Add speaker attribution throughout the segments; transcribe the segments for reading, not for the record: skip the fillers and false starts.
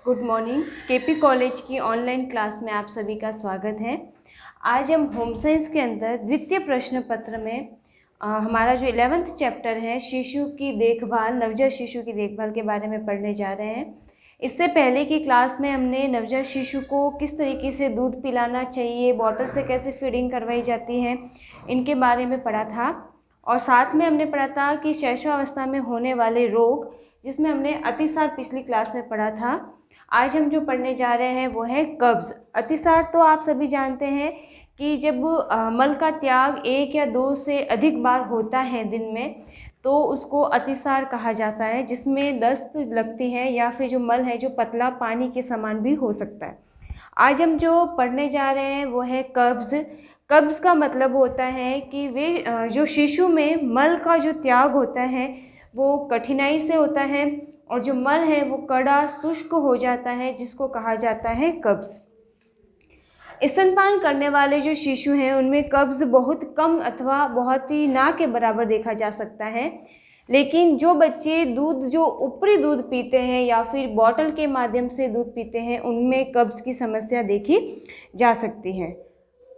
Speaker 1: Good morning. KP college की online class में आप सभी का स्वागत है। आज हम होम साइंस के अंदर द्वितीय प्रश्न पत्र में हमारा जो 11th चैप्टर है शिशु की देखभाल, नवजात शिशु की देखभाल के बारे में पढ़ने जा रहे हैं। इससे पहले की क्लास में हमने नवजात शिशु को किस तरीके से दूध पिलाना चाहिए, बॉटल से कैसे फीडिंग करवाई जाती है, इनके बारे में पढ़ा था। और साथ में हमने पढ़ा था कि शैशवावस्था में होने वाले रोग, जिसमें हमने अतिसार पिछली क्लास में पढ़ा था। आज हम जो पढ़ने जा रहे हैं वो है कब्ज़। अतिसार तो आप सभी जानते हैं कि जब मल का त्याग 1 या 2 से अधिक बार होता है दिन में, तो उसको अतिसार कहा जाता है, जिसमें दस्त लगती है या फिर जो मल है जो पतला पानी के समान भी हो सकता है। आज हम जो पढ़ने जा रहे हैं वो है कब्ज़। कब्ज़ का मतलब होता है कि वे जो शिशु में मल का जो त्याग होता है वो कठिनाई से होता है और जो मल है वो कड़ा शुष्क हो जाता है, जिसको कहा जाता है कब्ज़। स्तनपान करने वाले जो शिशु हैं उनमें कब्ज़ बहुत कम अथवा बहुत ही ना के बराबर देखा जा सकता है। लेकिन जो बच्चे जो ऊपरी दूध पीते हैं या फिर बॉटल के माध्यम से दूध पीते हैं, उनमें कब्ज़ की समस्या देखी जा सकती है।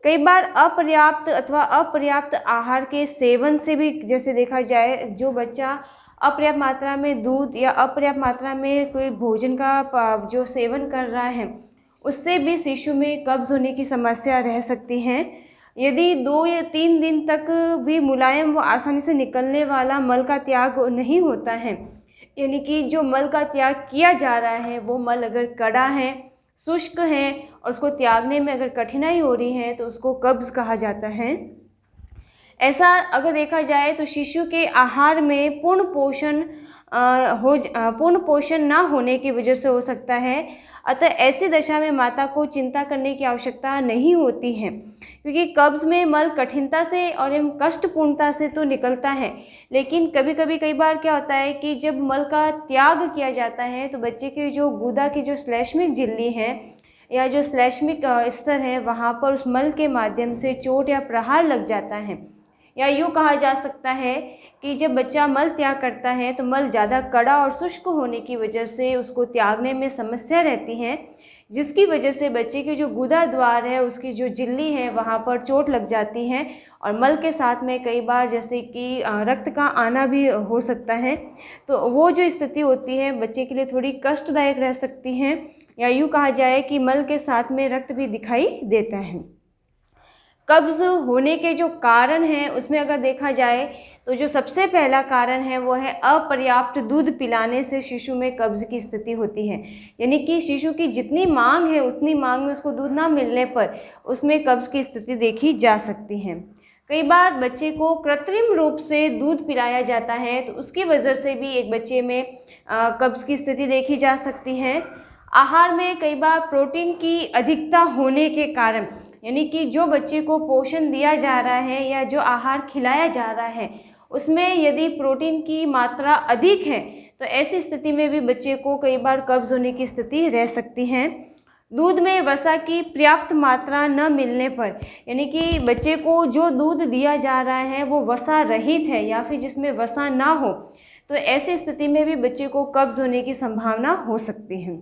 Speaker 1: कई बार अपर्याप्त अथवा अपर्याप्त आहार के सेवन से भी, जैसे देखा जाए जो बच्चा अपर्याप्त मात्रा में दूध या अपर्याप्त मात्रा में कोई भोजन का जो सेवन कर रहा है, उससे भी शिशु में कब्ज़ होने की समस्या रह सकती है। यदि 2 या 3 दिन तक भी मुलायम व आसानी से निकलने वाला मल का त्याग नहीं होता है, यानी कि जो मल का त्याग किया जा रहा है वो मल अगर कड़ा है, शुष्क है और उसको त्यागने में अगर कठिनाई हो रही है, तो उसको कब्ज़ कहा जाता है। ऐसा अगर देखा जाए तो शिशु के आहार में पूर्ण पोषण ना होने की वजह से हो सकता है। अतः ऐसी दशा में माता को चिंता करने की आवश्यकता नहीं होती है, क्योंकि कब्ज़ में मल कठिनता से और एवं कष्टपूर्णता से तो निकलता है, लेकिन कई बार क्या होता है कि जब मल का त्याग किया जाता है तो बच्चे की जो गुदा की जो श्लैष्मिक झिल्ली है या जो श्लैष्मिक स्तर है, वहाँ पर उस मल के माध्यम से चोट या प्रहार लग जाता है। या यूँ कहा जा सकता है कि जब बच्चा मल त्याग करता है तो मल ज़्यादा कड़ा और शुष्क होने की वजह से उसको त्यागने में समस्या रहती है, जिसकी वजह से बच्चे की जो गुदा द्वार है, उसकी जो झिल्ली है, वहाँ पर चोट लग जाती है और मल के साथ में कई बार जैसे कि रक्त का आना भी हो सकता है। तो वो जो स्थिति होती है बच्चे के लिए थोड़ी कष्टदायक रह सकती है, या यूँ कहा जाए कि मल के साथ में रक्त भी दिखाई देता है। कब्ज़ होने के जो कारण हैं उसमें अगर देखा जाए तो जो सबसे पहला कारण है वो है अपर्याप्त दूध पिलाने से शिशु में कब्ज़ की स्थिति होती है। यानी कि शिशु की जितनी मांग है उतनी मांग में उसको दूध ना मिलने पर उसमें कब्ज़ की स्थिति देखी जा सकती है। कई बार बच्चे को कृत्रिम रूप से दूध पिलाया जाता है, तो उसकी वजह से भी एक बच्चे में कब्ज़ की स्थिति देखी जा सकती है। आहार में कई बार प्रोटीन की अधिकता होने के कारण, यानी कि जो बच्चे को पोषण दिया जा रहा है या जो आहार खिलाया जा रहा है उसमें यदि प्रोटीन की मात्रा अधिक है, तो ऐसी स्थिति में भी बच्चे को कई बार कब्ज़ होने की स्थिति रह सकती है। दूध में वसा की पर्याप्त मात्रा न मिलने पर, यानी कि बच्चे को जो दूध दिया जा रहा है वो वसा रहित है या फिर जिसमें वसा ना हो, तो ऐसी स्थिति में भी बच्चे को कब्ज़ होने की संभावना हो सकती है।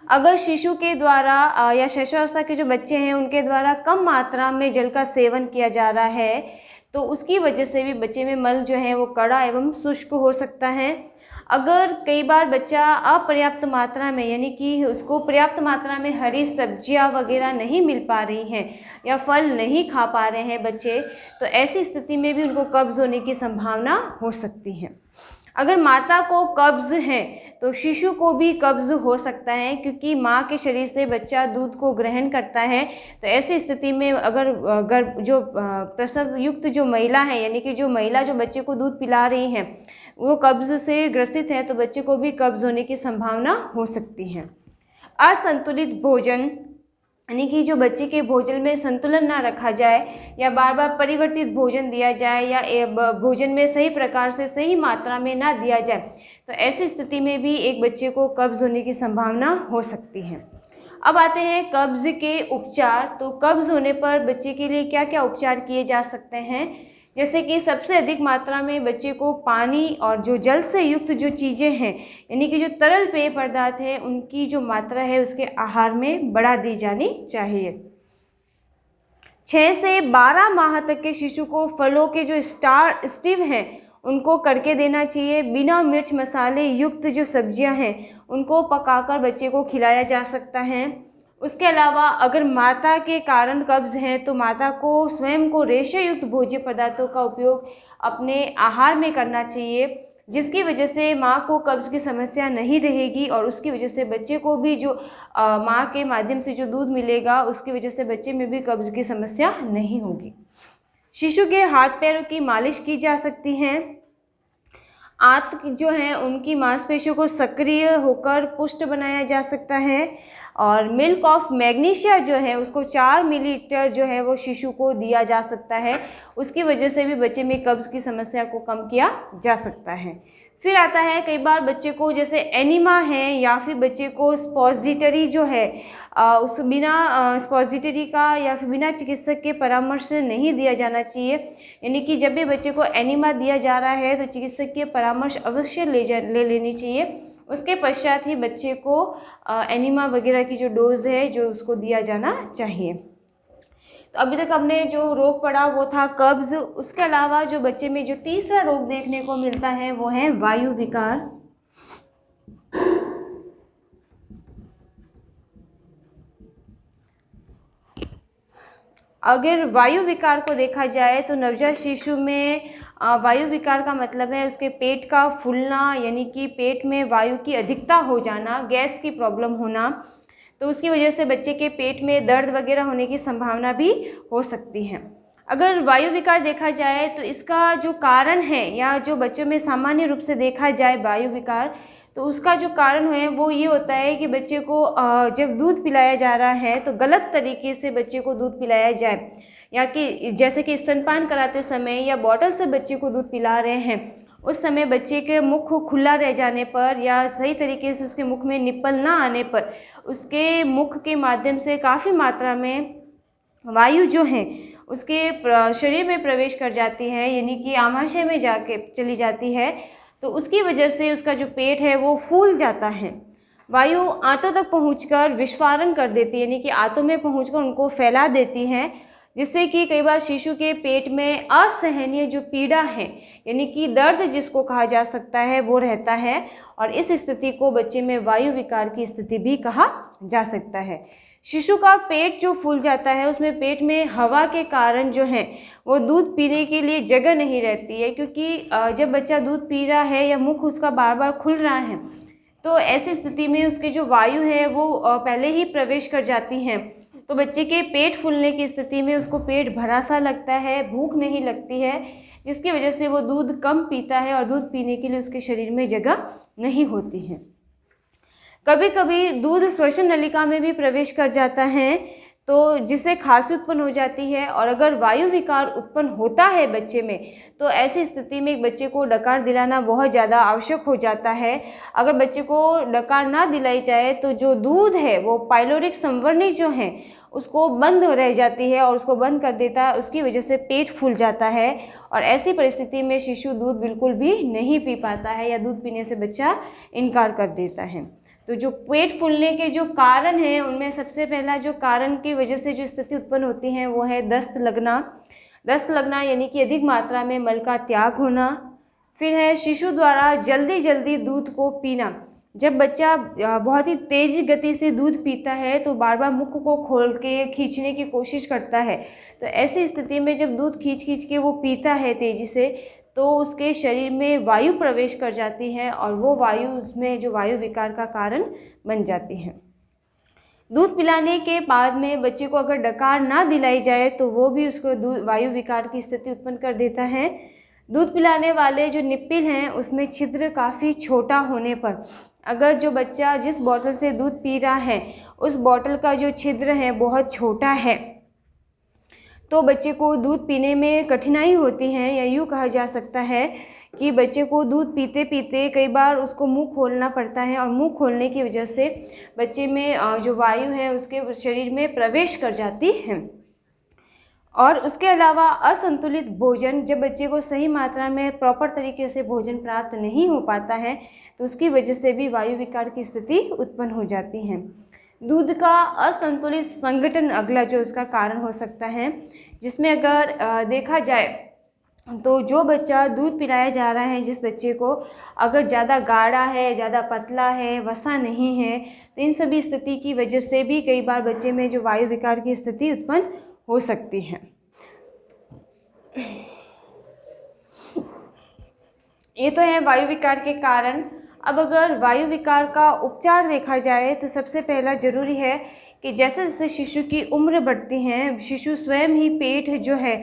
Speaker 1: अगर शिशु के द्वारा या शैशवावस्था के जो बच्चे हैं उनके द्वारा कम मात्रा में जल का सेवन किया जा रहा है, तो उसकी वजह से भी बच्चे में मल जो है वो कड़ा एवं शुष्क हो सकता है। अगर कई बार बच्चा अपर्याप्त मात्रा में, यानी कि उसको पर्याप्त मात्रा में हरी सब्जियां वगैरह नहीं मिल पा रही हैं या फल नहीं खा पा रहे हैं बच्चे, तो ऐसी स्थिति में भी उनको कब्ज़ होने की संभावना हो सकती है। अगर माता को कब्ज़ है तो शिशु को भी कब्ज़ हो सकता है, क्योंकि माँ के शरीर से बच्चा दूध को ग्रहण करता है। तो ऐसी स्थिति में अगर प्रसव युक्त जो महिला है, यानी कि जो महिला जो बच्चे को दूध पिला रही है, वो कब्ज़ से ग्रसित है, तो बच्चे को भी कब्ज़ होने की संभावना हो सकती है। असंतुलित भोजन, यानी कि जो बच्चे के भोजन में संतुलन ना रखा जाए या बार बार परिवर्तित भोजन दिया जाए या भोजन में सही प्रकार से सही मात्रा में ना दिया जाए, तो ऐसी स्थिति में भी एक बच्चे को कब्ज़ होने की संभावना हो सकती है। अब आते हैं कब्ज़ के उपचार। तो कब्ज़ होने पर बच्चे के लिए क्या क्या उपचार किए जा सकते हैं। जैसे कि सबसे अधिक मात्रा में बच्चे को पानी और जो जल से युक्त जो चीज़ें हैं, यानी कि जो तरल पेय पदार्थ हैं, उनकी जो मात्रा है उसके आहार में बढ़ा दी जानी चाहिए। 6 से 12 माह तक के शिशु को फलों के जो स्टीव हैं उनको करके देना चाहिए। बिना मिर्च मसाले युक्त जो सब्जियां हैं उनको पकाकर बच्चे को खिलाया जा सकता है। उसके अलावा अगर माता के कारण कब्ज़ है तो माता को स्वयं को रेशा युक्त भोज्य पदार्थों का उपयोग अपने आहार में करना चाहिए, जिसकी वजह से माँ को कब्ज़ की समस्या नहीं रहेगी और उसकी वजह से बच्चे को भी जो माँ के माध्यम से जो दूध मिलेगा उसकी वजह से बच्चे में भी कब्ज़ की समस्या नहीं होगी। शिशु के हाथ पैरों की मालिश की जा सकती है। आंत जो है उनकी मांसपेशियों को सक्रिय होकर पुष्ट बनाया जा सकता है। और मिल्क ऑफ मैग्नीशिया जो है उसको 4 मिलीलीटर जो है वो शिशु को दिया जा सकता है। उसकी वजह से भी बच्चे में कब्ज़ की समस्या को कम किया जा सकता है। फिर आता है कई बार बच्चे को जैसे एनीमा है या फिर बच्चे को स्पॉजिटरी जो है उस बिना स्पॉजिटरी का या फिर बिना चिकित्सक के परामर्श से नहीं दिया जाना चाहिए। यानी कि जब भी बच्चे को एनीमा दिया जा रहा है तो चिकित्सक के परामर्श अवश्य ले लेनी चाहिए। उसके पश्चात ही बच्चे को एनीमा वगैरह की जो डोज है जो उसको दिया जाना चाहिए। तो अभी तक हमने जो रोग पढ़ा वो था कब्ज़। उसके अलावा जो बच्चे में जो तीसरा रोग देखने को मिलता है वो है वायु विकार। अगर वायु विकार को देखा जाए तो नवजात शिशु में वायु विकार का मतलब है उसके पेट का फूलना, यानी कि पेट में वायु की अधिकता हो जाना, गैस की प्रॉब्लम होना। तो उसकी वजह से बच्चे के पेट में दर्द वगैरह होने की संभावना भी हो सकती है। अगर वायु विकार देखा जाए तो इसका जो कारण है या जो बच्चों में सामान्य रूप से देखा जाए वायु विकार, तो उसका जो कारण है वो ये होता है कि बच्चे को जब दूध पिलाया जा रहा है तो गलत तरीके से बच्चे को दूध पिलाया जाए, या कि जैसे कि स्तनपान कराते समय या बॉटल से बच्चे को दूध पिला रहे हैं उस समय बच्चे के मुख खुला रह जाने पर या सही तरीके से उसके मुख में निप्पल ना आने पर उसके मुख के माध्यम से काफ़ी मात्रा में वायु जो है उसके शरीर में प्रवेश कर जाती है, यानी कि आमाशय में जाके चली जाती है। तो उसकी वजह से उसका जो पेट है वो फूल जाता है। वायु आंतों तक पहुंचकर विस्फारण कर देती है, यानी कि आंतों में पहुंचकर उनको फैला देती है, जिससे कि कई बार शिशु के पेट में असहनीय जो पीड़ा है, यानी कि दर्द जिसको कहा जा सकता है, वो रहता है। और इस स्थिति को बच्चे में वायु विकार की स्थिति भी कहा जा सकता है। शिशु का पेट जो फूल जाता है उसमें पेट में हवा के कारण जो है वो दूध पीने के लिए जगह नहीं रहती है, क्योंकि जब बच्चा दूध पी रहा है या मुख उसका बार बार खुल रहा है तो ऐसी स्थिति में उसकी जो वायु है वो पहले ही प्रवेश कर जाती हैं। तो बच्चे के पेट फूलने की स्थिति में उसको पेट भरा सा लगता है, भूख नहीं लगती है, जिसकी वजह से वो दूध कम पीता है और दूध पीने के लिए उसके शरीर में जगह नहीं होती है। कभी कभी दूध श्वसन नलिका में भी प्रवेश कर जाता है, तो जिससे खांसी उत्पन्न हो जाती है। और अगर वायु विकार उत्पन्न होता है बच्चे में तो ऐसी स्थिति में एक बच्चे को डकार दिलाना बहुत ज़्यादा आवश्यक हो जाता है। अगर बच्चे को डकार ना दिलाई जाए तो जो दूध है वो पाइलोरिक संवरणी जो है उसको बंद रह जाती है और उसको बंद कर देता है, उसकी वजह से पेट फूल जाता है। और ऐसी परिस्थिति में शिशु दूध बिल्कुल भी नहीं पी पाता है या दूध पीने से बच्चा इनकार कर देता है। तो जो पेट फूलने के जो कारण हैं उनमें सबसे पहला जो कारण की वजह से जो स्थिति उत्पन्न होती है वो है दस्त लगना। दस्त लगना यानी कि अधिक मात्रा में मल का त्याग होना। फिर है शिशु द्वारा जल्दी जल्दी दूध को पीना। जब बच्चा बहुत ही तेज़ गति से दूध पीता है तो बार बार मुख को खोल के खींचने की कोशिश करता है। तो ऐसी स्थिति में जब दूध खींच खींच के वो पीता है तेज़ी से तो उसके शरीर में वायु प्रवेश कर जाती है और वो वायु उसमें जो वायु विकार का कारण बन जाती है। दूध पिलाने के बाद में बच्चे को अगर डकार ना दिलाई जाए तो वो भी उसको वायु विकार की स्थिति उत्पन्न कर देता है। दूध पिलाने वाले जो निप्पल हैं उसमें छिद्र काफ़ी छोटा होने पर अगर जो बच्चा जिस बोतल से दूध पी रहा है उस बोतल का जो छिद्र है बहुत छोटा है तो बच्चे को दूध पीने में कठिनाई होती है, या यूँ कहा जा सकता है कि बच्चे को दूध पीते पीते कई बार उसको मुंह खोलना पड़ता है और मुंह खोलने की वजह से बच्चे में जो वायु है उसके शरीर में प्रवेश कर जाती है। और उसके अलावा असंतुलित भोजन, जब बच्चे को सही मात्रा में प्रॉपर तरीके से भोजन प्राप्त नहीं हो पाता है तो उसकी वजह से भी वायु विकार की स्थिति उत्पन्न हो जाती है। दूध का असंतुलित संगठन अगला जो उसका कारण हो सकता है, जिसमें अगर देखा जाए तो जो बच्चा दूध पिलाया जा रहा है, जिस बच्चे को अगर ज़्यादा गाढ़ा है, ज़्यादा पतला है, वसा नहीं है, तो इन सभी स्थिति की वजह से भी कई बार बच्चे में जो वायु विकार की स्थिति उत्पन्न हो सकती है। ये तो है वायु विकार के कारण। अब अगर वायु विकार का उपचार देखा जाए तो सबसे पहला ज़रूरी है कि जैसे जैसे शिशु की उम्र बढ़ती है, शिशु स्वयं ही पेट जो है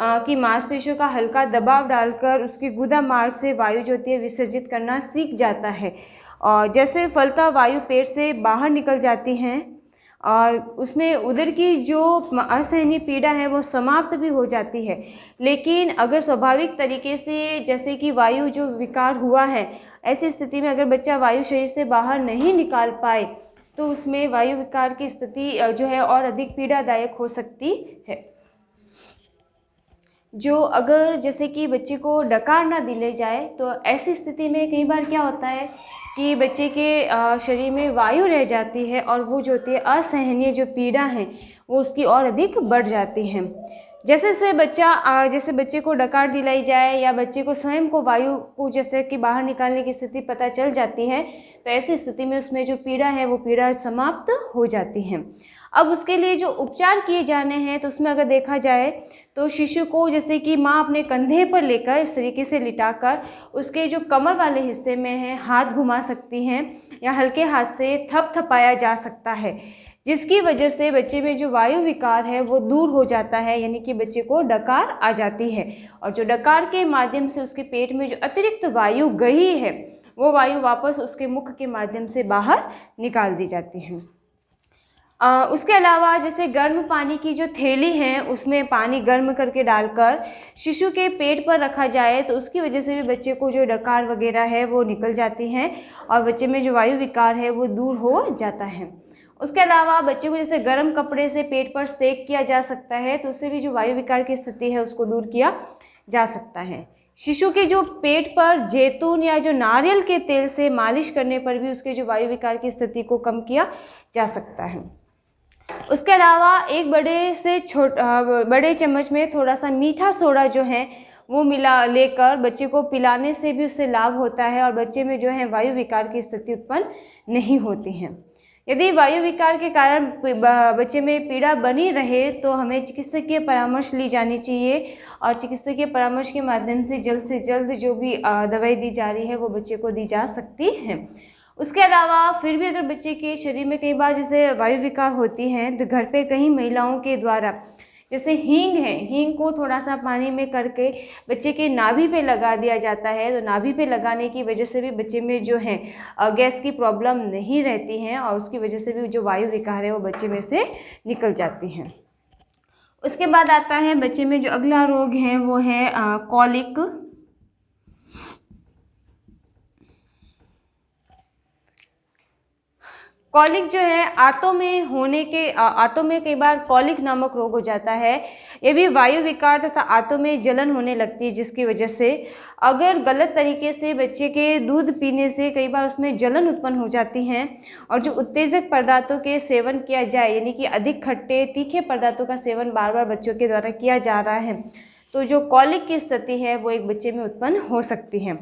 Speaker 1: कि मांसपेशियों का हल्का दबाव डालकर उसकी गुदा मार्ग से वायु जो होती है विसर्जित करना सीख जाता है। और जैसे फलता वायु पेट से बाहर निकल जाती हैं और उसमें उदर की जो असहनीय पीड़ा है वो समाप्त भी हो जाती है। लेकिन अगर स्वाभाविक तरीके से जैसे कि वायु जो विकार हुआ है, ऐसी स्थिति में अगर बच्चा वायु शरीर से बाहर नहीं निकाल पाए तो उसमें वायु विकार की स्थिति जो है और अधिक पीड़ादायक हो सकती है। जो अगर जैसे कि बच्चे को डकार ना दिले जाए तो ऐसी स्थिति में कई बार क्या होता है कि बच्चे के शरीर में वायु रह जाती है और वो जो होती है असहनीय जो पीड़ा है वो उसकी और अधिक बढ़ जाती है। जैसे बच्चे को डकार दिलाई जाए या बच्चे को स्वयं को वायु को जैसे कि बाहर निकालने की स्थिति पता चल जाती है तो ऐसी स्थिति में उसमें जो पीड़ा है वो पीड़ा समाप्त हो जाती है। अब उसके लिए जो उपचार किए जाने हैं तो उसमें अगर देखा जाए तो शिशु को जैसे कि माँ अपने कंधे पर लेकर इस तरीके से लिटाकर उसके जो कमर वाले हिस्से में है हाथ घुमा सकती हैं या हल्के हाथ से थपथपाया जा सकता है, जिसकी वजह से बच्चे में जो वायु विकार है वो दूर हो जाता है, यानी कि बच्चे को डकार आ जाती है और जो डकार के माध्यम से उसके पेट में जो अतिरिक्त वायु गई है वो वायु वापस उसके मुख के माध्यम से बाहर निकाल दी जाती है। उसके अलावा जैसे गर्म पानी की जो थैली है उसमें पानी गर्म करके डालकर शिशु के पेट पर रखा जाए तो उसकी वजह से भी बच्चे को जो डकार वगैरह है वो निकल जाती हैं और बच्चे में जो वायु विकार है वो दूर हो जाता है। उसके अलावा बच्चे को जैसे गर्म कपड़े से पेट पर सेक किया जा सकता है तो उससे भी जो वायु विकार की स्थिति है उसको दूर किया जा सकता है। शिशु के जो पेट पर जैतून या जो नारियल के तेल से मालिश करने पर भी उसके जो वायु विकार की स्थिति को कम किया जा सकता है। उसके अलावा एक बड़े चम्मच में थोड़ा सा मीठा सोडा जो है वो मिला लेकर बच्चे को पिलाने से भी उससे लाभ होता है और बच्चे में जो है वायु विकार की स्थिति उत्पन्न नहीं होती है। यदि वायु विकार के कारण बच्चे में पीड़ा बनी रहे तो हमें चिकित्सकीय परामर्श ली जानी चाहिए और चिकित्सकीय परामर्श के माध्यम से जल्द जो भी दवाई दी जा रही है वो बच्चे को दी जा सकती है। उसके अलावा फिर भी अगर बच्चे के शरीर में कई बार जैसे वायु विकार होती हैं तो घर पे कई महिलाओं के द्वारा जैसे हींग है, हींग को थोड़ा सा पानी में करके बच्चे के नाभि पे लगा दिया जाता है तो नाभि पे लगाने की वजह से भी बच्चे में जो है गैस की प्रॉब्लम नहीं रहती है और उसकी वजह से भी जो वायु विकार है वो बच्चे में से निकल जाती हैं। उसके बाद आता है बच्चे में जो अगला रोग है वो है कॉलिक। कॉलिक जो है आंतों में कई बार कॉलिक नामक रोग हो जाता है। ये भी वायु विकार तथा आंतों में जलन होने लगती है, जिसकी वजह से अगर गलत तरीके से बच्चे के दूध पीने से कई बार उसमें जलन उत्पन्न हो जाती हैं और जो उत्तेजक पदार्थों के सेवन किया जाए यानी कि अधिक खट्टे तीखे पदार्थों का सेवन बार बार बच्चों के द्वारा किया जा रहा है तो जो कॉलिक की स्थिति है वो एक बच्चे में उत्पन्न हो सकती है।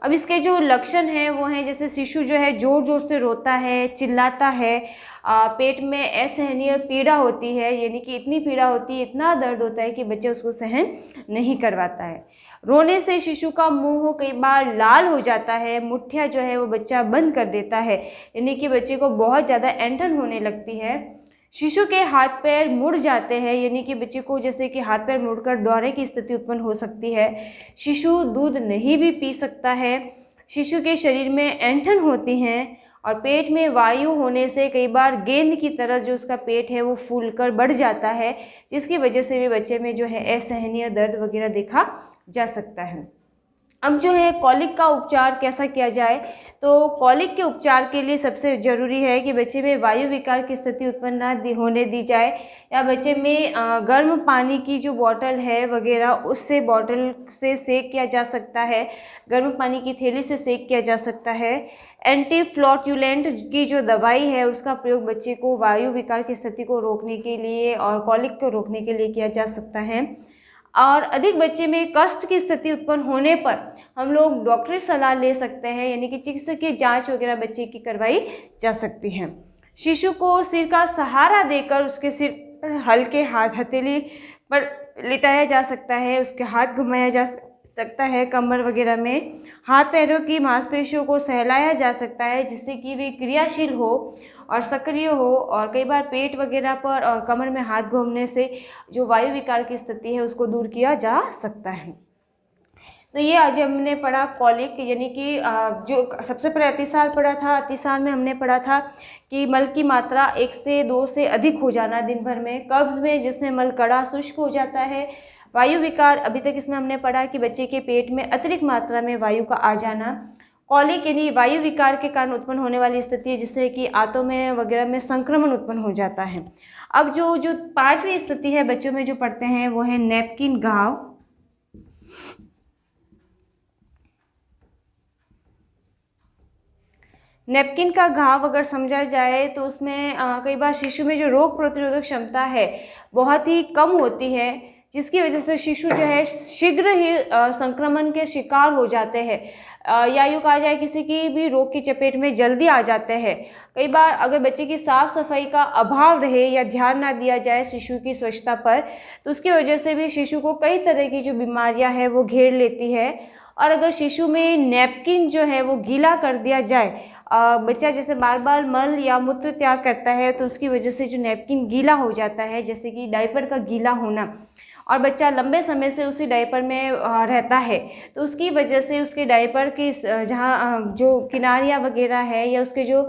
Speaker 1: अब इसके जो लक्षण हैं वो हैं जैसे शिशु जो है ज़ोर ज़ोर से रोता है, चिल्लाता है, पेट में असहनीय पीड़ा होती है, यानी कि इतनी पीड़ा होती है, इतना दर्द होता है कि बच्चा उसको सहन नहीं करवाता है। रोने से शिशु का मुंह कई बार लाल हो जाता है, मुट्ठियाँ जो है वो बच्चा बंद कर देता है, यानी कि बच्चे को बहुत ज़्यादा ऐंठन होने लगती है। शिशु के हाथ पैर मुड़ जाते हैं, यानी कि बच्चे को जैसे कि हाथ पैर मुड़कर दौरे की स्थिति उत्पन्न हो सकती है। शिशु दूध नहीं भी पी सकता है। शिशु के शरीर में ऐंठन होती हैं और पेट में वायु होने से कई बार गेंद की तरह जो उसका पेट है वो फूलकर बढ़ जाता है, जिसकी वजह से भी बच्चे में जो है असहनीय दर्द वगैरह देखा जा सकता है। अब जो है कॉलिक का उपचार कैसा किया जाए, तो कॉलिक के उपचार के लिए सबसे ज़रूरी है कि बच्चे में वायु विकार की स्थिति उत्पन्न ना होने दी जाए, या बच्चे में गर्म पानी की जो बॉटल है वगैरह उससे बॉटल से सेक किया जा सकता है, गर्म पानी की थैली से सेक किया जा सकता है। एंटी फ्लॉट्यूलेंट की जो दवाई है उसका प्रयोग बच्चे को वायु विकार की स्थिति को रोकने के लिए और कॉलिक को रोकने के लिए किया जा सकता है। और अधिक बच्चे में कष्ट की स्थिति उत्पन्न होने पर हम लोग डॉक्टरी सलाह ले सकते हैं, यानी कि चिकित्सकीय जांच वगैरह बच्चे की करवाई जा सकती है। शिशु को सिर का सहारा देकर उसके सिर पर हल्के हथेली पर लिटाया जा सकता है, उसके हाथ घुमाया जा सकता है, कमर वगैरह में हाथ पैरों की मांसपेशियों को सहलाया जा सकता है जिससे कि वे क्रियाशील हो और सक्रिय हो। और कई बार पेट वगैरह पर और कमर में हाथ घूमने से जो वायु विकार की स्थिति है उसको दूर किया जा सकता है। तो ये आज हमने पढ़ा कॉलिक, यानी कि जो सबसे पहले अतिसार पढ़ा था। अतिसार में हमने पढ़ा था कि मल की मात्रा 1 से 2 से अधिक हो जाना दिन भर में, कब्ज़ में जिसमें मल कड़ा शुष्क हो जाता है। वायु विकार अभी तक इसमें हमने पढ़ा कि बच्चे के पेट में अतिरिक्त मात्रा में वायु का आ जाना। कॉलिक यानी वायु विकार के कारण उत्पन्न होने वाली स्थिति है जिससे कि आंतों में वगैरह में संक्रमण उत्पन्न हो जाता है। अब जो 5वीं स्थिति है बच्चों में जो पढ़ते हैं वो है नैपकिन घाव। नैपकिन का घाव अगर समझा जाए तो उसमें कई बार शिशु में जो रोग प्रतिरोधक क्षमता है बहुत ही कम होती है, जिसकी वजह से शिशु जो है शीघ्र ही संक्रमण के शिकार हो जाते हैं, या यूँ कहा जाए किसी की भी रोग की चपेट में जल्दी आ जाते हैं। कई बार अगर बच्चे की साफ़ सफाई का अभाव रहे या ध्यान ना दिया जाए शिशु की स्वच्छता पर, तो उसकी वजह से भी शिशु को कई तरह की जो बीमारियां हैं वो घेर लेती है। और अगर शिशु में नैपकिन जो है वो गीला कर दिया जाए, बच्चा जैसे बार बार मल या मूत्र त्याग करता है तो उसकी वजह से जो नैपकिन गीला हो जाता है, जैसे कि डायपर का गीला होना, और बच्चा लंबे समय से उसी डायपर में रहता है तो उसकी वजह से उसके डायपर की जहाँ जो किनारियाँ वगैरह है या उसके जो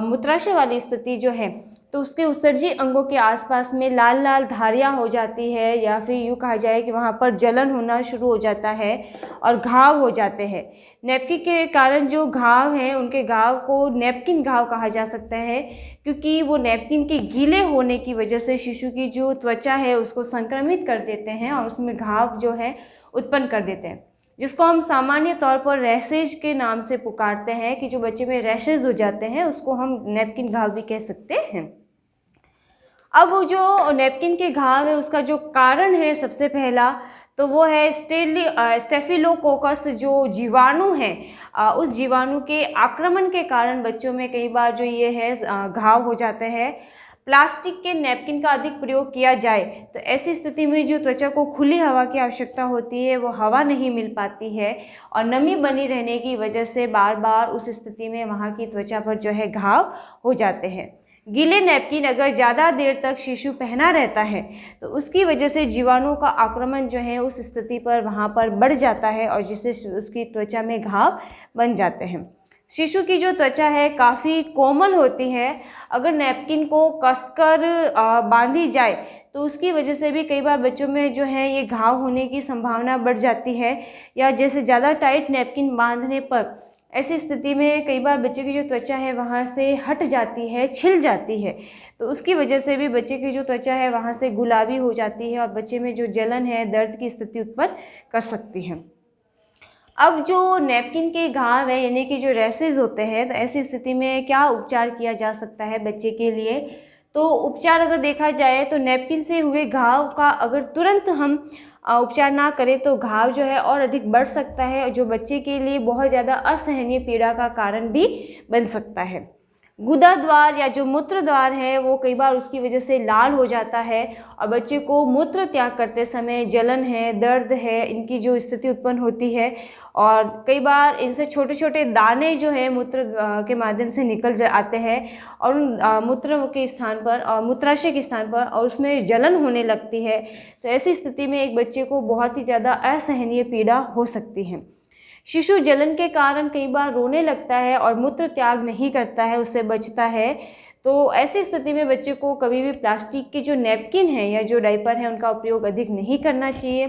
Speaker 1: मूत्राशय वाली स्थिति जो है तो उसके उत्सर्जी अंगों के आसपास में लाल लाल धारियाँ हो जाती है, या फिर यूँ कहा जाए कि वहाँ पर जलन होना शुरू हो जाता है और घाव हो जाते हैं। नैपकिन के कारण जो घाव हैं उनके घाव को नैपकिन घाव कहा जा सकता है, क्योंकि वो नैपकिन के गीले होने की वजह से शिशु की जो त्वचा है उसको संक्रमित कर देते हैं और उसमें घाव जो है उत्पन्न कर देते हैं, जिसको हम सामान्य तौर पर रैशेज के नाम से पुकारते हैं। कि जो बच्चे में रैशेज हो जाते हैं उसको हम नैपकिन घाव भी कह सकते हैं। अब वो जो नैपकिन के घाव है उसका जो कारण है सबसे पहला तो वो है स्टेफिलोकोकस जो जीवाणु है, उस जीवाणु के आक्रमण के कारण बच्चों में कई बार जो ये है घाव हो जाते हैं। प्लास्टिक के नैपकिन का अधिक प्रयोग किया जाए तो ऐसी स्थिति में जो त्वचा को खुली हवा की आवश्यकता होती है वो हवा नहीं मिल पाती है और नमी बनी रहने की वजह से बार बार उस स्थिति में वहाँ की त्वचा पर जो है घाव हो जाते हैं। गीले नैपकिन अगर ज़्यादा देर तक शिशु पहना रहता है तो उसकी वजह से जीवाणुओं का आक्रमण जो है उस स्थिति पर वहाँ पर बढ़ जाता है और जिससे उसकी त्वचा में घाव बन जाते हैं। शिशु की जो त्वचा है काफ़ी कोमल होती है, अगर नैपकिन को कसकर बांधी जाए तो उसकी वजह से भी कई बार बच्चों में जो है ये घाव होने की संभावना बढ़ जाती है, या जैसे ज़्यादा टाइट नैपकिन बांधने पर ऐसी स्थिति में कई बार बच्चे की जो त्वचा है वहाँ से हट जाती है, छिल जाती है, तो उसकी वजह से भी बच्चे की जो त्वचा है वहाँ से गुलाबी हो जाती है और बच्चे में जो जलन है, दर्द की स्थिति उत्पन्न कर सकती है। अब जो नैपकिन के घाव है यानी कि जो रैशेज होते हैं तो ऐसी स्थिति में क्या उपचार किया जा सकता है बच्चे के लिए, तो उपचार अगर देखा जाए तो नैपकिन से हुए घाव का अगर तुरंत हम उपचार ना करें तो घाव जो है और अधिक बढ़ सकता है, जो बच्चे के लिए बहुत ज़्यादा असहनीय पीड़ा का कारण भी बन सकता है। गुदा द्वार या जो मूत्र द्वार है वो कई बार उसकी वजह से लाल हो जाता है और बच्चे को मूत्र त्याग करते समय जलन है, दर्द है, इनकी जो स्थिति उत्पन्न होती है और कई बार इनसे छोटे छोटे दाने जो है मूत्र के माध्यम से निकल आते हैं और उन मूत्र के स्थान पर और मूत्राशय के स्थान पर और उसमें जलन होने लगती है। तो ऐसी स्थिति में एक बच्चे को बहुत ही ज़्यादा असहनीय पीड़ा हो सकती है। शिशु जलन के कारण कई बार रोने लगता है और मूत्र त्याग नहीं करता है, उससे बचता है। तो ऐसी स्थिति में बच्चे को कभी भी प्लास्टिक के जो नैपकिन है या जो डायपर है उनका उपयोग अधिक नहीं करना चाहिए।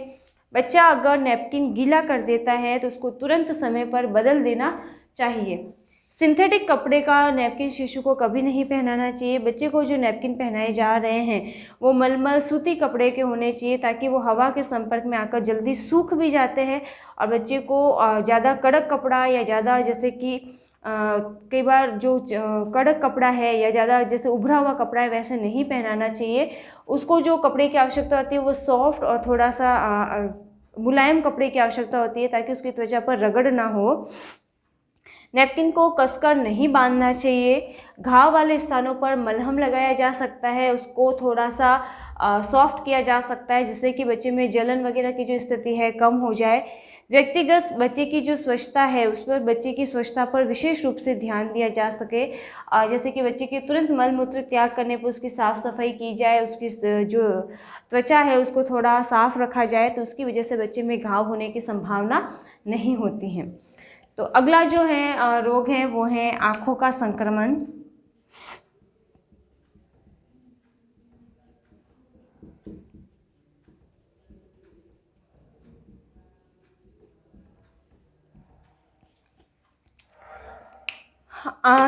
Speaker 1: बच्चा अगर नैपकिन गीला कर देता है तो उसको तुरंत समय पर बदल देना चाहिए। सिंथेटिक कपड़े का नैपकिन शिशु को कभी नहीं पहनाना चाहिए। बच्चे को जो नैपकिन पहनाए जा रहे हैं वो मलमल सूती कपड़े के होने चाहिए, ताकि वो हवा के संपर्क में आकर जल्दी सूख भी जाते हैं। और बच्चे को ज़्यादा कड़क कपड़ा या ज़्यादा जैसे कि कई बार जो कड़क कपड़ा है या ज़्यादा जैसे उभरा हुआ कपड़ा है वैसे नहीं पहनाना चाहिए। उसको जो कपड़े की आवश्यकता होती है वो सॉफ्ट और थोड़ा सा मुलायम कपड़े की आवश्यकता होती है, ताकि उसकी त्वचा पर रगड़ ना हो। नैपकिन को कसकर नहीं बांधना चाहिए। घाव वाले स्थानों पर मलहम लगाया जा सकता है, उसको थोड़ा सा सॉफ्ट किया जा सकता है, जिससे कि बच्चे में जलन वगैरह की जो स्थिति है कम हो जाए। व्यक्तिगत बच्चे की जो स्वच्छता है उस पर बच्चे की स्वच्छता पर विशेष रूप से ध्यान दिया जा सके। जैसे कि बच्चे के तुरंत मल मूत्र त्याग करने पर उसकी साफ़ सफाई की जाए, उसकी जो त्वचा है उसको थोड़ा साफ रखा जाए, तो उसकी वजह से बच्चे में घाव होने की संभावना नहीं होती है। तो अगला जो है रोग है वो है आँखों का संक्रमण।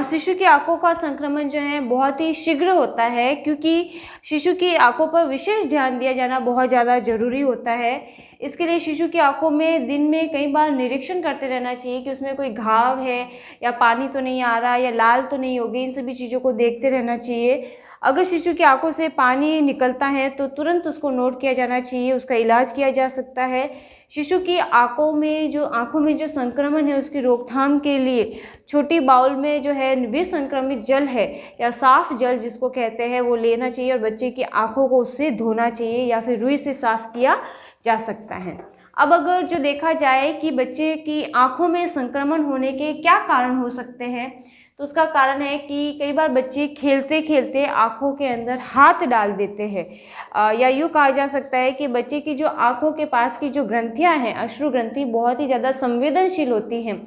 Speaker 1: शिशु की आंखों का संक्रमण जो है बहुत ही शीघ्र होता है, क्योंकि शिशु की आंखों पर विशेष ध्यान दिया जाना बहुत ज़्यादा ज़रूरी होता है। इसके लिए शिशु की आंखों में दिन में कई बार निरीक्षण करते रहना चाहिए कि उसमें कोई घाव है या पानी तो नहीं आ रहा या लाल तो नहीं हो गई, इन सभी चीज़ों को देखते रहना चाहिए। अगर शिशु की आंखों से पानी निकलता है तो तुरंत उसको नोट किया जाना चाहिए, उसका इलाज किया जा सकता है। शिशु की आंखों में जो संक्रमण है उसकी रोकथाम के लिए छोटी बाउल में जो है विसंक्रमित जल है या साफ जल जिसको कहते हैं वो लेना चाहिए, और बच्चे की आंखों को उससे धोना चाहिए या फिर रुई से साफ किया जा सकता है। अब अगर जो देखा जाए कि बच्चे की आंखों में संक्रमण होने के क्या कारण हो सकते हैं, तो उसका कारण है कि कई बार बच्चे खेलते खेलते आँखों के अंदर हाथ डाल देते हैं, या यूँ कहा जा सकता है कि बच्चे की जो आँखों के पास की जो ग्रंथियाँ हैं, अश्रु ग्रंथि बहुत ही ज़्यादा संवेदनशील होती हैं।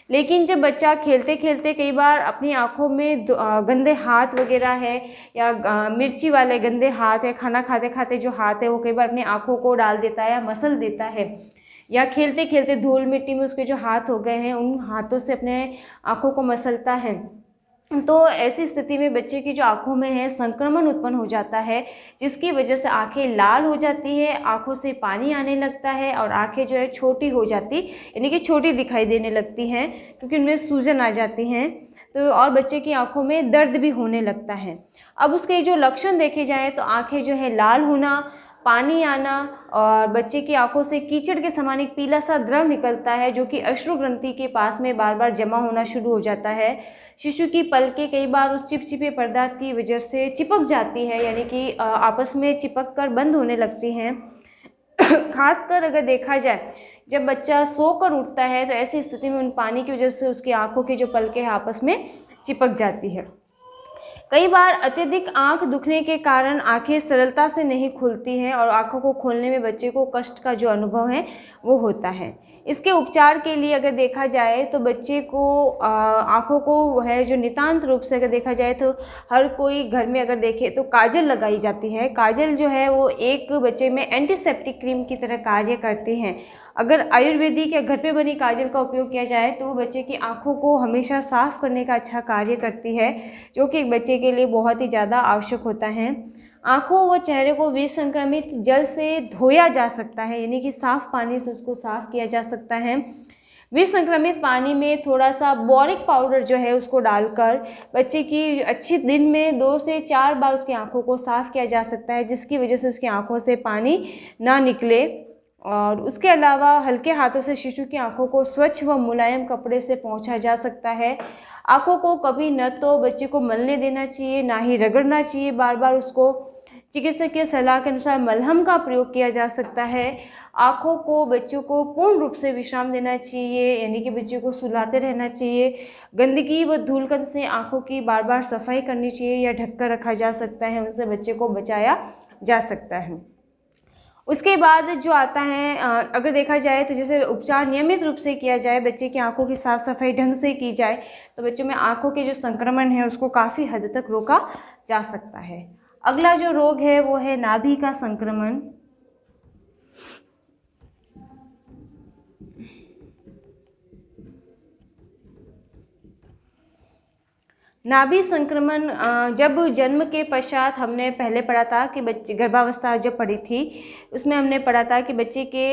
Speaker 1: लेकिन जब बच्चा खेलते खेलते कई बार अपनी आँखों में गंदे हाथ वगैरह है या मिर्ची वाले गंदे हाथ है, खाना खाते खाते जो हाथ है वो कई बार अपनी आँखों को डाल देता है या मसल देता है, या खेलते खेलते धूल मिट्टी में उसके जो हाथ हो गए हैं उन हाथों से अपने आँखों को मसलता है, तो ऐसी स्थिति में बच्चे की जो आँखों में है संक्रमण उत्पन्न हो जाता है, जिसकी वजह से आँखें लाल हो जाती है, आँखों से पानी आने लगता है और आँखें जो है छोटी हो जाती, यानी कि छोटी दिखाई देने लगती हैं, क्योंकि उनमें सूजन आ जाती हैं। तो और बच्चे की आँखों में दर्द भी होने लगता है। अब उसके जो लक्षण देखे जाएँ तो आँखें जो है लाल होना, पानी आना, और बच्चे की आंखों से कीचड़ के समान एक पीला सा द्रव निकलता है जो कि अश्रु ग्रंथि के पास में बार बार जमा होना शुरू हो जाता है। शिशु की पलकें कई बार उस चिपचिपे पदार्थ की वजह से चिपक जाती है, यानी कि आपस में चिपक कर बंद होने लगती हैं। खासकर अगर देखा जाए जब बच्चा सोकर उठता है तो ऐसी स्थिति में उन पानी की वजह से उसकी आंखों की जो पलकें हैं आपस में चिपक जाती है। कई बार अत्यधिक आंख दुखने के कारण आंखें सरलता से नहीं खुलती हैं और आंखों को खोलने में बच्चे को कष्ट का जो अनुभव है वो होता है। इसके उपचार के लिए अगर देखा जाए तो बच्चे को आंखों को है जो नितांत रूप से अगर देखा जाए तो हर कोई घर में अगर देखे तो काजल लगाई जाती है। काजल जो है वो एक बच्चे में एंटीसेप्टिक क्रीम की तरह कार्य करती हैं। अगर आयुर्वेदिक या घर पे बनी काजल का उपयोग किया जाए तो वो बच्चे की आंखों को हमेशा साफ़ करने का अच्छा कार्य करती है, जो कि एक बच्चे के लिए बहुत ही ज़्यादा आवश्यक होता है। आँखों व चेहरे को विसंक्रमित जल से धोया जा सकता है, यानी कि साफ़ पानी से उसको साफ़ किया जा सकता है। विसंक्रमित पानी में थोड़ा सा बोरिक पाउडर जो है उसको डालकर बच्चे की अच्छी दिन में 2 से 4 बार उसकी आँखों को साफ़ किया जा सकता है, जिसकी वजह से उसकी आँखों से पानी ना निकले। और उसके अलावा हल्के हाथों से शिशु की आंखों को स्वच्छ व मुलायम कपड़े से पोंछा जा सकता है। आंखों को कभी न तो बच्चे को मलने देना चाहिए, ना ही रगड़ना चाहिए बार बार उसको। चिकित्सक की सलाह के अनुसार मलहम का प्रयोग किया जा सकता है। आंखों को बच्चों को पूर्ण रूप से विश्राम देना चाहिए, यानी कि बच्चों को सुलाते रहना चाहिए। गंदगी व धूलकण से आंखों की बार बार सफाई करनी चाहिए या ढक कर रखा जा सकता है, उनसे बच्चे को बचाया जा सकता है। उसके बाद जो आता है अगर देखा जाए तो जैसे उपचार नियमित रूप से किया जाए, बच्चे की आंखों की साफ़ सफाई ढंग से की जाए तो बच्चों में आंखों के जो संक्रमण है उसको काफ़ी हद तक रोका जा सकता है। अगला जो रोग है वो है नाभि का संक्रमण। नाभि संक्रमण जब जन्म के पश्चात हमने पहले पढ़ा था कि बच्चे गर्भावस्था जब पढ़ी थी उसमें हमने पढ़ा था कि बच्चे के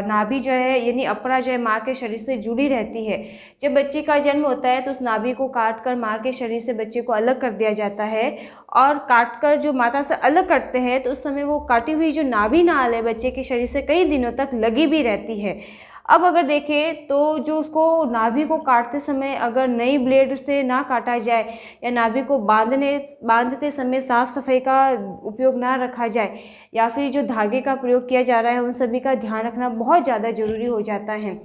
Speaker 1: नाभि जो है यानी अपरा जो है माँ के शरीर से जुड़ी रहती है। जब बच्चे का जन्म होता है तो उस नाभि को काट कर माँ के शरीर से बच्चे को अलग कर दिया जाता है और काट कर जो माता से अलग करते हैं तो उस समय वो काटी हुई जो नाभि नाल है बच्चे के शरीर से कई दिनों तक लगी भी रहती है। अब अगर देखें तो जो उसको नाभि को काटते समय अगर नई ब्लेड से ना काटा जाए या नाभि को बांधते समय साफ़ सफाई का उपयोग ना रखा जाए या फिर जो धागे का प्रयोग किया जा रहा है उन सभी का ध्यान रखना बहुत ज़्यादा ज़रूरी हो जाता है।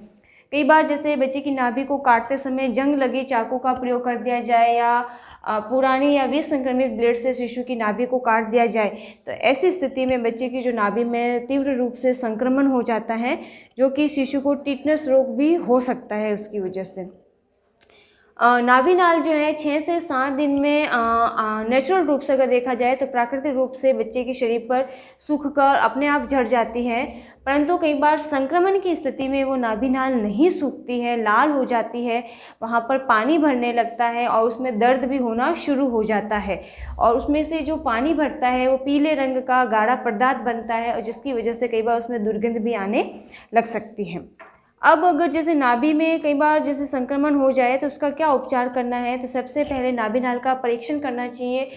Speaker 1: कई बार जैसे बच्चे की नाभि को काटते समय जंग लगे चाकू का प्रयोग कर दिया जाए या पुरानी या विसंक्रमित ब्लेड से शिशु की नाभि को काट दिया जाए तो ऐसी स्थिति में बच्चे की जो नाभि में तीव्र रूप से संक्रमण हो जाता है जो कि शिशु को टिटनस रोग भी हो सकता है उसकी वजह से। नाभि नाल जो है 6 से 7 दिन में नेचुरल रूप से अगर देखा जाए तो प्राकृतिक रूप से बच्चे के शरीर पर सूख कर अपने आप झड़ जाती है, परंतु कई बार संक्रमण की स्थिति में वो नाभि नाल नहीं सूखती है, लाल हो जाती है, वहाँ पर पानी भरने लगता है और उसमें दर्द भी होना शुरू हो जाता है और उसमें से जो पानी भरता है वो पीले रंग का गाढ़ा पदार्थ बनता है और जिसकी वजह से कई बार उसमें दुर्गंध भी आने लग सकती है। अब अगर जैसे नाभि में कई बार जैसे संक्रमण हो जाए तो उसका क्या उपचार करना है, तो सबसे पहले नाभि नाल का परीक्षण करना चाहिए,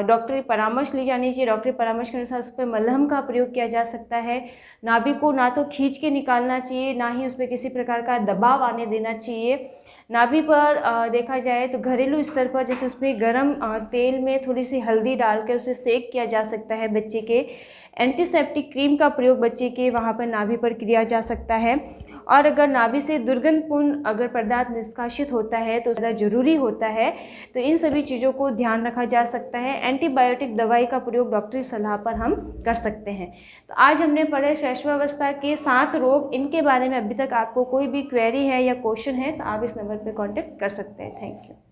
Speaker 1: डॉक्टरी परामर्श ली जानी चाहिए। डॉक्टरी परामर्श के अनुसार उस पर मलहम का प्रयोग किया जा सकता है। नाभि को ना तो खींच के निकालना चाहिए ना ही उस पर किसी प्रकार का दबाव आने देना चाहिए। नाभि पर देखा जाए तो घरेलू स्तर पर जैसे उसमें गर्म तेल में थोड़ी सी हल्दी डाल के उसे सेक किया जा सकता है। बच्चे के एंटीसेप्टिक क्रीम का प्रयोग बच्चे के वहाँ पर नाभि पर किया जा सकता है और अगर नाभि से दुर्गंधपूर्ण अगर पदार्थ निष्कासित होता है तो ज़्यादा जरूरी होता है, तो इन सभी चीज़ों को ध्यान रखा जा सकता है। एंटीबायोटिक दवाई का प्रयोग डॉक्टरी सलाह पर हम कर सकते हैं। तो आज हमने पढ़े शैशवावस्था के 7 रोग, इनके बारे में अभी तक आपको कोई भी क्वेरी है या क्वेश्चन है तो आप इस नंबर पर कॉन्टेक्ट कर सकते हैं। Thank you.